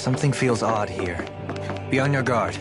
Something feels odd here. Be on your guard.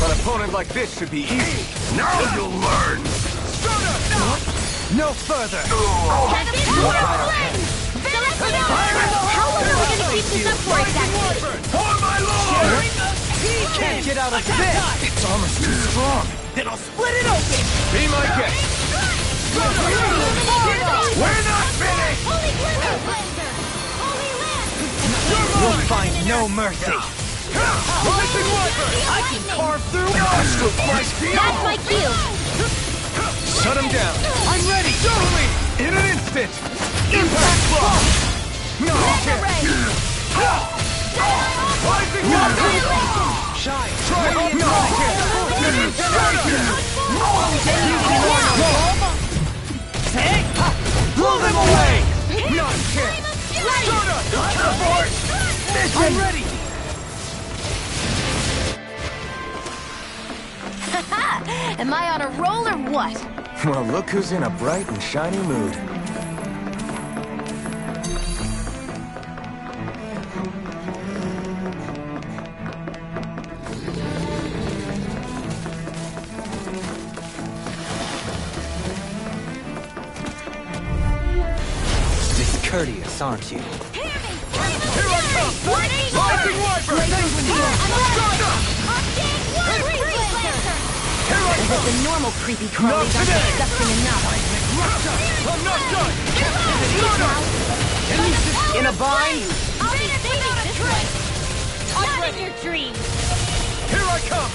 An opponent like this should be easy. Now you'll learn! No further! How long are we gonna keep this up for exactly? For my lord! Can't get out of this! It's almost too strong. Then I'll split it open! Be my guest. We're not finished! Holy Glitter Blazer! Holy Land! You'll find no mercy! Rising Wyvern! I can carve through Astral Flight That's my cue! Shut him down! I'm ready! Totally! In an instant! Impact Block! No chance! Rising Wyvern! Shine! Try home! No chance! Blow them away! No chance! Stardust! I'm ready! Am I on a roll or what? Well, look who's in a bright and shiny mood. Discourteous, aren't you? Here I come! Rising Wyvern! Here I come! The normal creepy crawlies aren't disgusting enough. I'm not done! In a bind? I'll be without a trace! Not in your dreams! Here I come!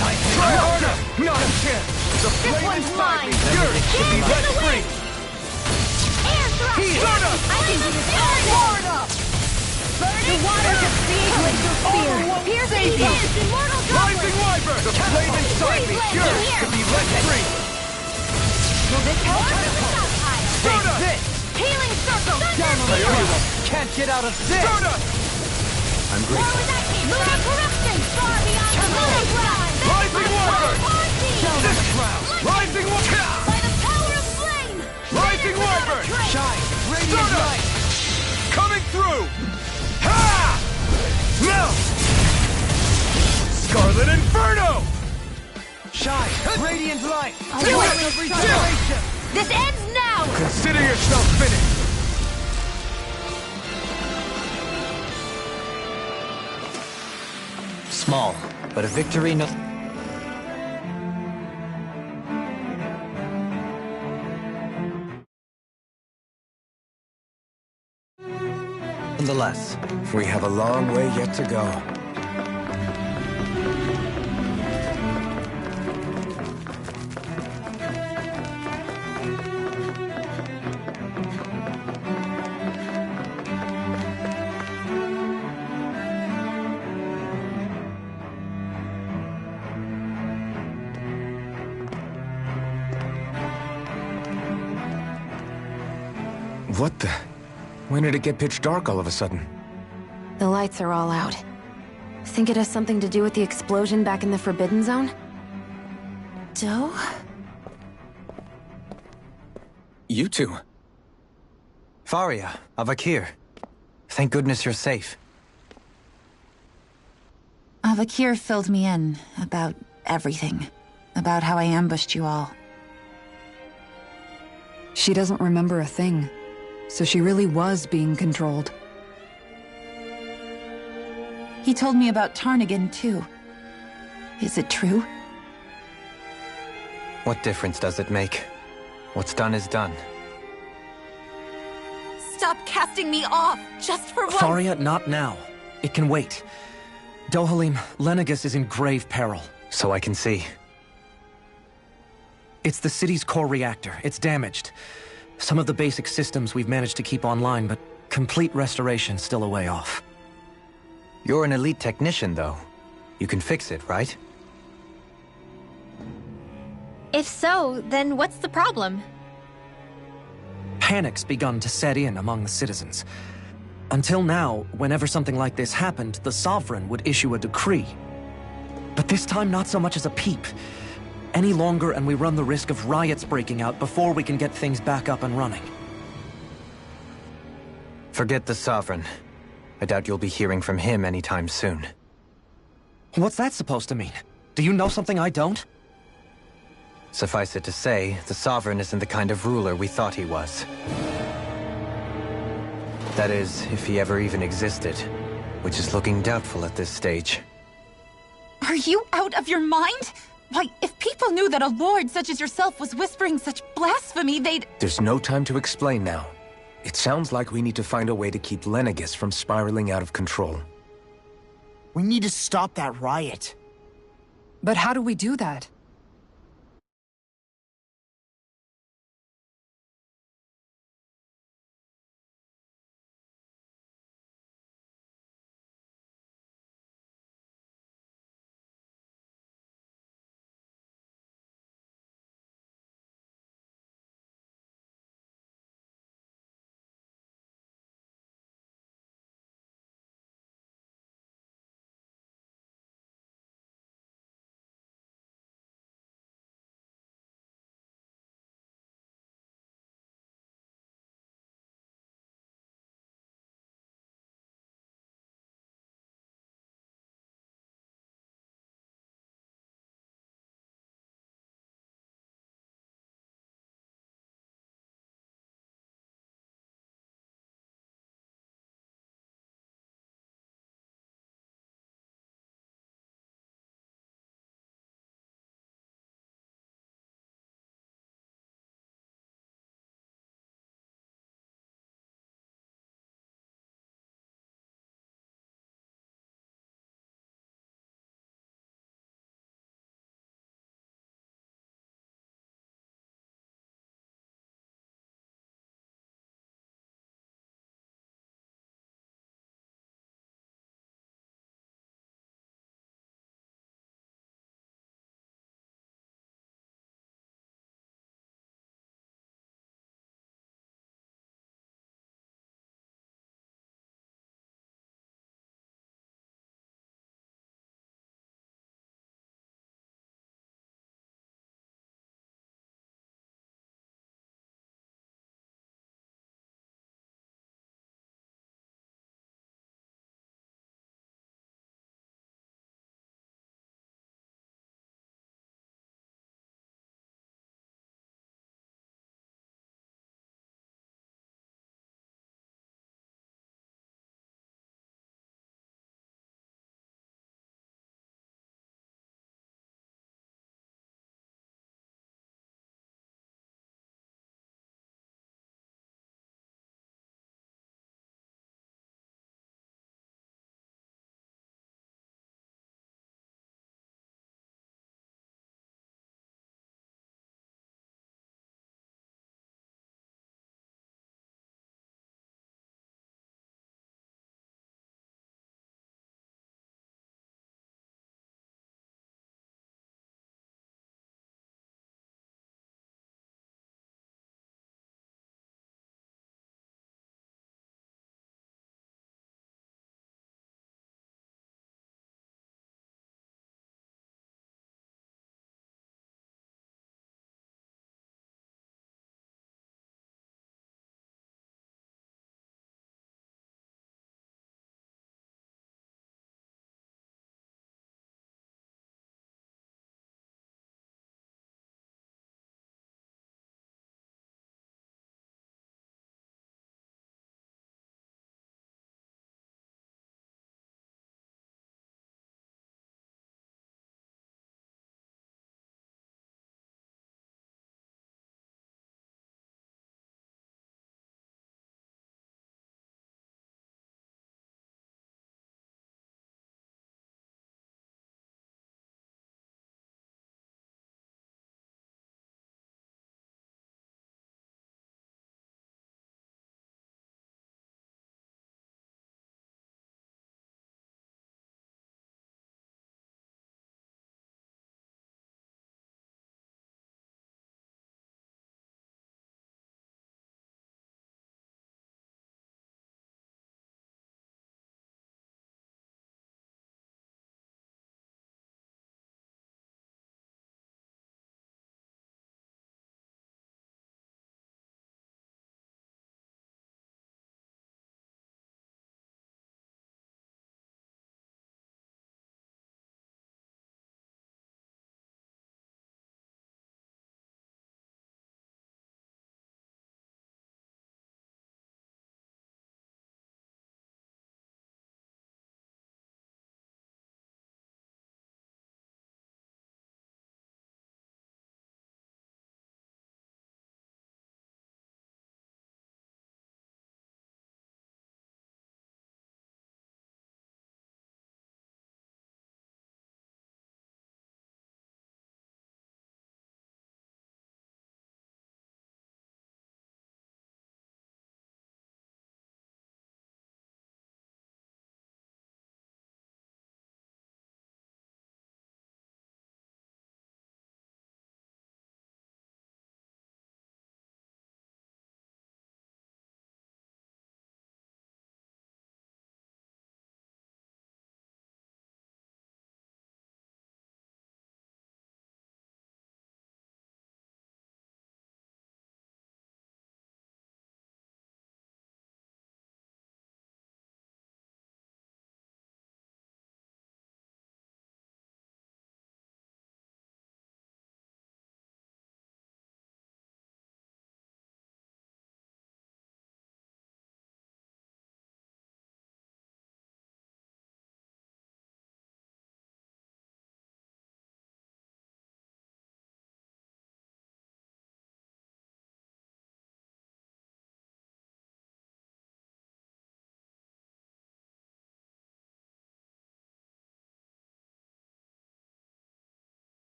Try harder! Not a chance! The flame one's inside me! mine. Yours should be let free! Air thrust! Stardust! I can do this all day! The water just feeds Laser Spear! Here's Atheist! Immortal Rising Droplet! Wyvern! The flame inside me! Yours should be let free! Will this help? Take this! Healing Circle! Can't get out of this! Stardust! I'm War grateful. with that Lunar Corruption! Far beyond the Lunar Ground! Rising Wyvern! This round! Rising Wyvern! By the power of flame! Rising Wyvern! Shine! Radiant light! Coming through! Ha! Now! Scarlet Inferno! Shine! Radiant light! Do it! Of regeneration! This ends now! Consider yourself finished! Small, but a victory no... Nonetheless, We have a long way yet to go. What the? When did it get pitch dark all of a sudden? The lights are all out. Think it has something to do with the explosion back in the Forbidden Zone? Doe? You two. Faria, Avakir. Thank goodness you're safe. Avakir filled me in about everything. About how I ambushed you all. She doesn't remember a thing, so she really was being controlled. He told me about Tarnigan, too. Is it true? What difference does it make? What's done is done. Stop casting me off, just for once! Faria, not now. It can wait. Dohalim, Lenegus is in grave peril. So I can see. It's the city's core reactor. It's damaged. Some of the basic systems we've managed to keep online, but complete restoration's still a way off. You're an elite technician, though. You can fix it, right? If so, then what's the problem? Panic's begun to set in among the citizens. Until now, whenever something like this happened, the Sovereign would issue a decree. But this time, not so much as a peep. Any longer, and we run the risk of riots breaking out before we can get things back up and running. Forget the Sovereign. I doubt you'll be hearing from him anytime soon. What's that supposed to mean? Do you know something I don't? Suffice it to say, the Sovereign isn't the kind of ruler we thought he was. That is, if he ever even existed, which is looking doubtful at this stage. Are you out of your mind? Why, if people knew that a lord such as yourself was whispering such blasphemy, they'd... There's no time to explain now. It sounds like we need to find a way to keep Lenegis from spiraling out of control. We need to stop that riot. But how do we do that?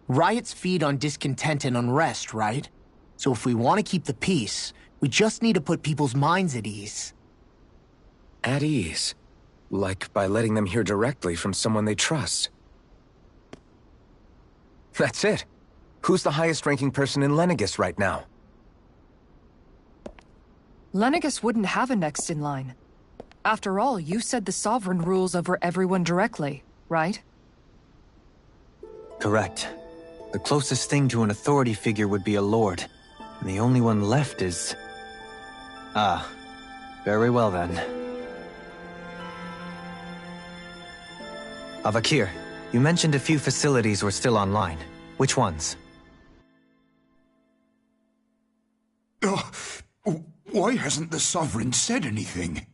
Riots feed on discontent and unrest, right? So if we want to keep the peace, we just need to put people's minds at ease. At ease? Like by letting them hear directly from someone they trust. That's it. Who's the highest-ranking person in Lenegis right now? Lenegis wouldn't have a next in line. After all, you said the Sovereign rules over everyone directly, right? Correct. The closest thing to an authority figure would be a lord. And the only one left is... Ah. Very well then. Avakir, you mentioned a few facilities were still online. Which ones? Why hasn't the Sovereign said anything?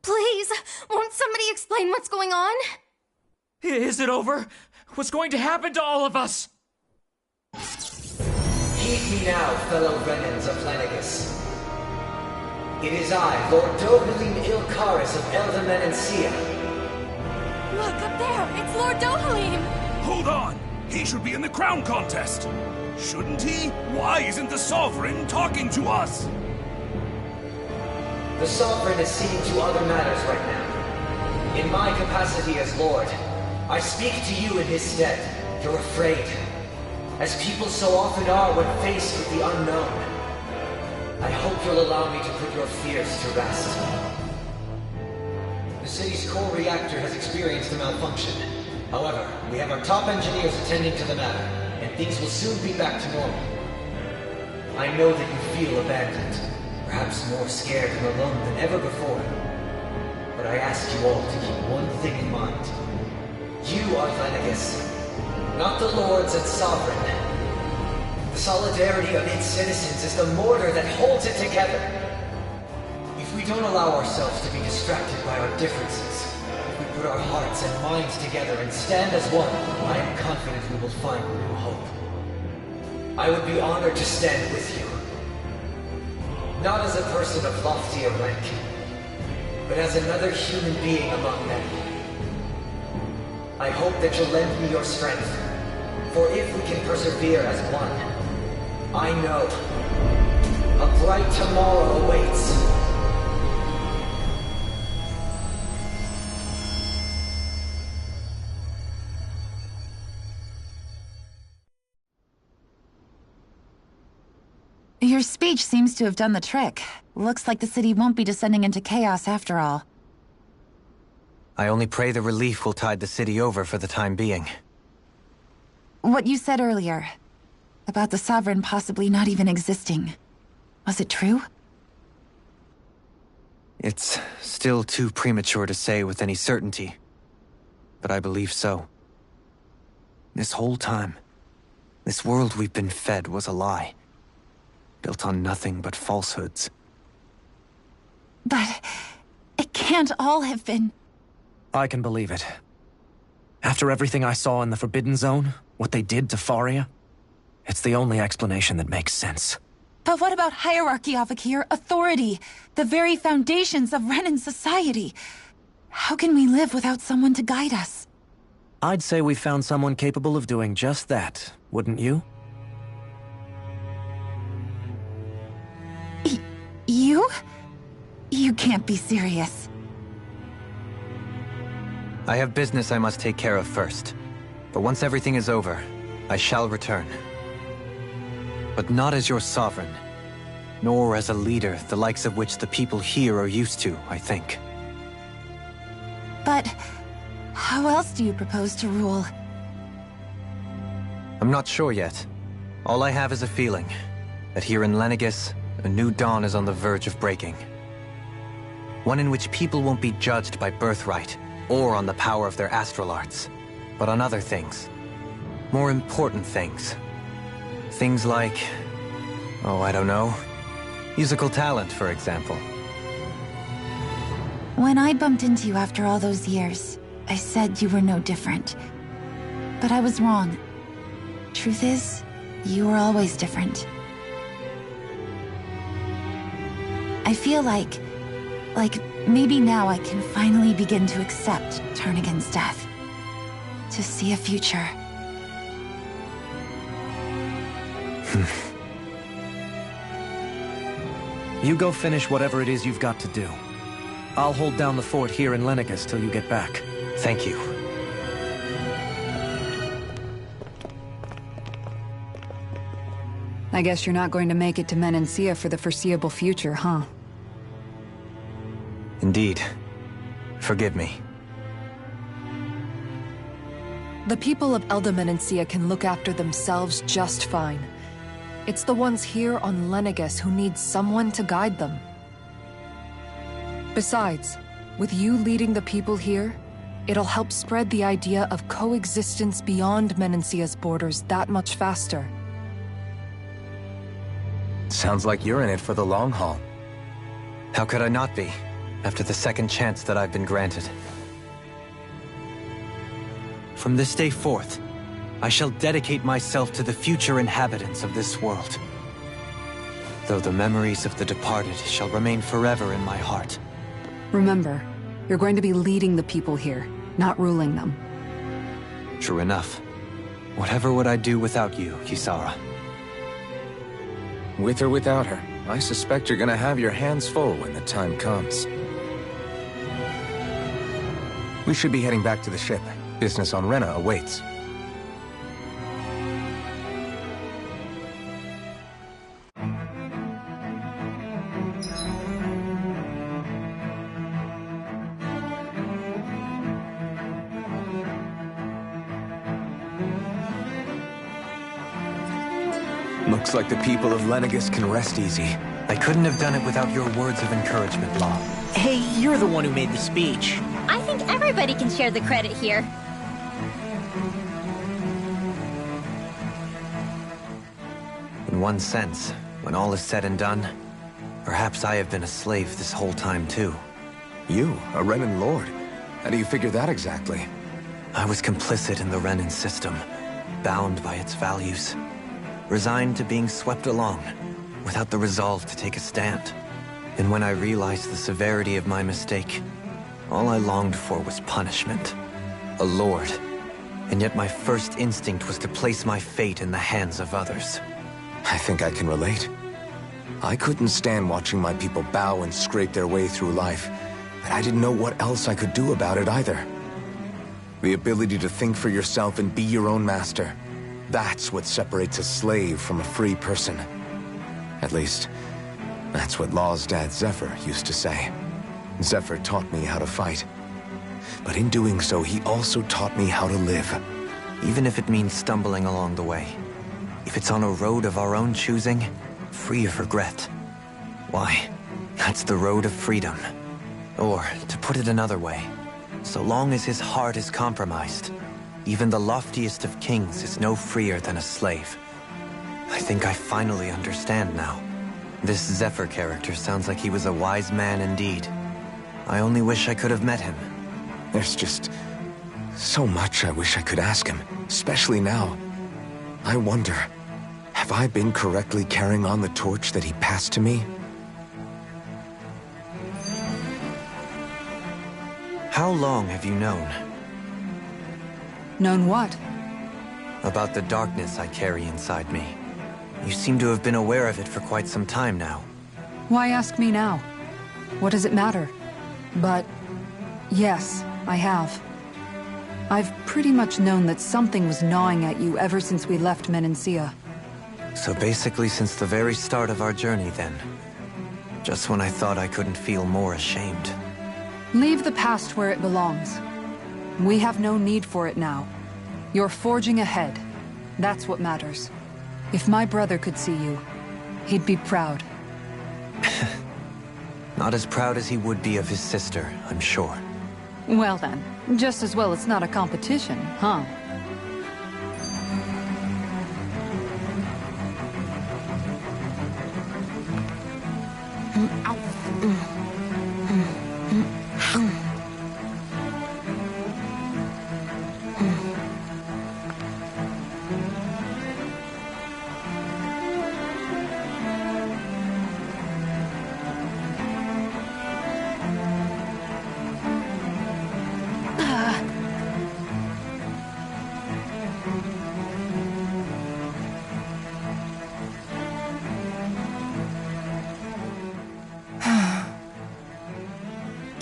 Please, won't somebody explain what's going on? Is it over? What's going to happen to all of us? Heed me now, fellow Renans of Lenegis. It is I, Lord Dohalim Ilkaris of Eldamen and Sia. Look, up there! It's Lord Dohalim! Hold on! He should be in the crown contest! Shouldn't he? Why isn't the Sovereign talking to us? The Sovereign is seeing to other matters right now. In my capacity as Lord, I speak to you in his stead. You're afraid. As people so often are when faced with the unknown. I hope you'll allow me to put your fears to rest. The city's core reactor has experienced a malfunction. However, we have our top engineers attending to the matter, and things will soon be back to normal. I know that you feel abandoned, perhaps more scared and alone than ever before. But I ask you all to keep one thing in mind. You are Lenegis, not the Lords and Sovereign. The solidarity of its citizens is the mortar that holds it together. If we don't allow ourselves to be distracted by our differences, if we put our hearts and minds together and stand as one, I am confident we will find new hope. I would be honored to stand with you. Not as a person of loftier rank, but as another human being among many. I hope that you'll lend me your strength, for if we can persevere as one, I know a bright tomorrow awaits. Your speech seems to have done the trick. Looks like the city won't be descending into chaos after all. I only pray the relief will tide the city over for the time being. What you said earlier, about the Sovereign possibly not even existing, was it true? It's still too premature to say with any certainty, but I believe so. This whole time, this world we've been fed was a lie, built on nothing but falsehoods. But it can't all have been... I can believe it. After everything I saw in the Forbidden Zone, what they did to Faria, it's the only explanation that makes sense. But what about hierarchy, Avakir? Authority? The very foundations of Renan society? How can we live without someone to guide us? I'd say we found someone capable of doing just that, wouldn't you? You? You can't be serious. I have business I must take care of first. But once everything is over, I shall return. But not as your sovereign, nor as a leader the likes of which the people here are used to, I think. But how else do you propose to rule? I'm not sure yet. All I have is a feeling that here in Lenegis, a new dawn is on the verge of breaking. One in which people won't be judged by birthright or on the power of their astral arts, but on other things. More important things. Things like, oh, I don't know, musical talent, for example. When I bumped into you after all those years, I said you were no different. But I was wrong. Truth is, you were always different. I feel like maybe now I can finally begin to accept turn against death. To see a future. You go finish whatever it is you've got to do. I'll hold down the fort here in Lenegus till you get back. Thank you. I guess you're not going to make it to Menancia for the foreseeable future, huh? Indeed. Forgive me. The people of Elda Menancia can look after themselves just fine. It's the ones here on Lenegus who need someone to guide them. Besides, with you leading the people here, it'll help spread the idea of coexistence beyond Menancia's borders that much faster. Sounds like you're in it for the long haul. How could I not be, after the second chance that I've been granted? From this day forth, I shall dedicate myself to the future inhabitants of this world. Though the memories of the departed shall remain forever in my heart. Remember, you're going to be leading the people here, not ruling them. True enough. Whatever would I do without you, Kisara? With or without her, I suspect you're gonna have your hands full when the time comes. We should be heading back to the ship. Business on Rena awaits. Looks like the people of Lenegus can rest easy. I couldn't have done it without your words of encouragement, Law. Hey, you're the one who made the speech. I think everybody can share the credit here. In one sense, when all is said and done, perhaps I have been a slave this whole time too. You, a Renan Lord? How do you figure that exactly? I was complicit in the Renan system, bound by its values. Resigned to being swept along, without the resolve to take a stand. And when I realized the severity of my mistake, all I longed for was punishment. A lord. And yet my first instinct was to place my fate in the hands of others. I think I can relate. I couldn't stand watching my people bow and scrape their way through life, but I didn't know what else I could do about it either. The ability to think for yourself and be your own master. That's what separates a slave from a free person. At least, that's what Law's dad Zephyr used to say. Zephyr taught me how to fight. But in doing so, he also taught me how to live. Even if it means stumbling along the way. If it's on a road of our own choosing, free of regret. Why, that's the road of freedom. Or, to put it another way, so long as his heart is compromised, even the loftiest of kings is no freer than a slave. I think I finally understand now. This Zephyr character sounds like he was a wise man indeed. I only wish I could have met him. There's just so much I wish I could ask him, especially now. I wonder, have I been correctly carrying on the torch that he passed to me? How long have you known? Known what? About the darkness I carry inside me. You seem to have been aware of it for quite some time now. Why ask me now? What does it matter? But, yes, I have. I've pretty much known that something was gnawing at you ever since we left Menancia. So basically since the very start of our journey then. Just when I thought I couldn't feel more ashamed. Leave the past where it belongs. We have no need for it now. You're forging ahead. That's what matters. If my brother could see you, he'd be proud. Not as proud as he would be of his sister, I'm sure. Well then, just as well it's not a competition, huh?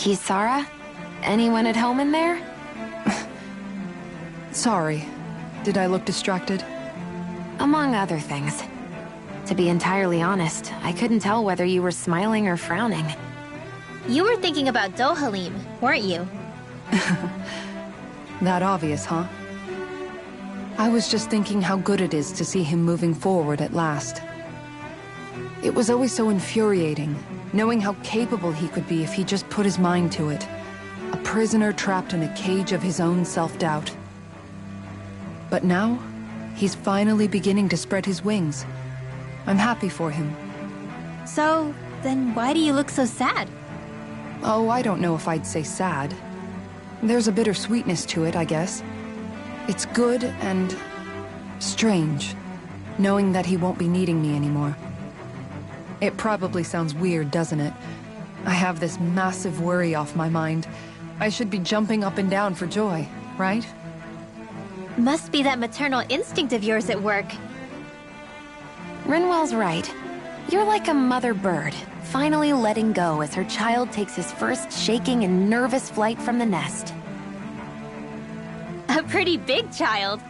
Kisara? Anyone at home in there? Sorry. Did I look distracted? Among other things. To be entirely honest, I couldn't tell whether you were smiling or frowning. You were thinking about Dohalim, weren't you? That obvious, huh? I was just thinking how good it is to see him moving forward at last. It was always so infuriating, knowing how capable he could be if he just put his mind to it. A prisoner trapped in a cage of his own self-doubt. But now, he's finally beginning to spread his wings. I'm happy for him. So, then why do you look so sad? Oh, I don't know if I'd say sad. There's a bittersweetness to it, I guess. It's good and strange, knowing that he won't be needing me anymore. It probably sounds weird, doesn't it? I have this massive worry off my mind. I should be jumping up and down for joy, right? Must be that maternal instinct of yours at work. Rinwell's right. You're like a mother bird, finally letting go as her child takes his first shaking and nervous flight from the nest. A pretty big child.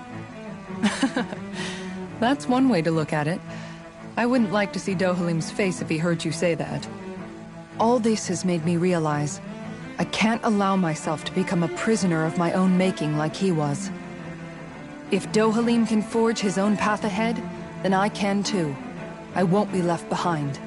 That's one way to look at it. I wouldn't like to see Dohalim's face if he heard you say that. All this has made me realize I can't allow myself to become a prisoner of my own making like he was. If Dohalim can forge his own path ahead, then I can too. I won't be left behind.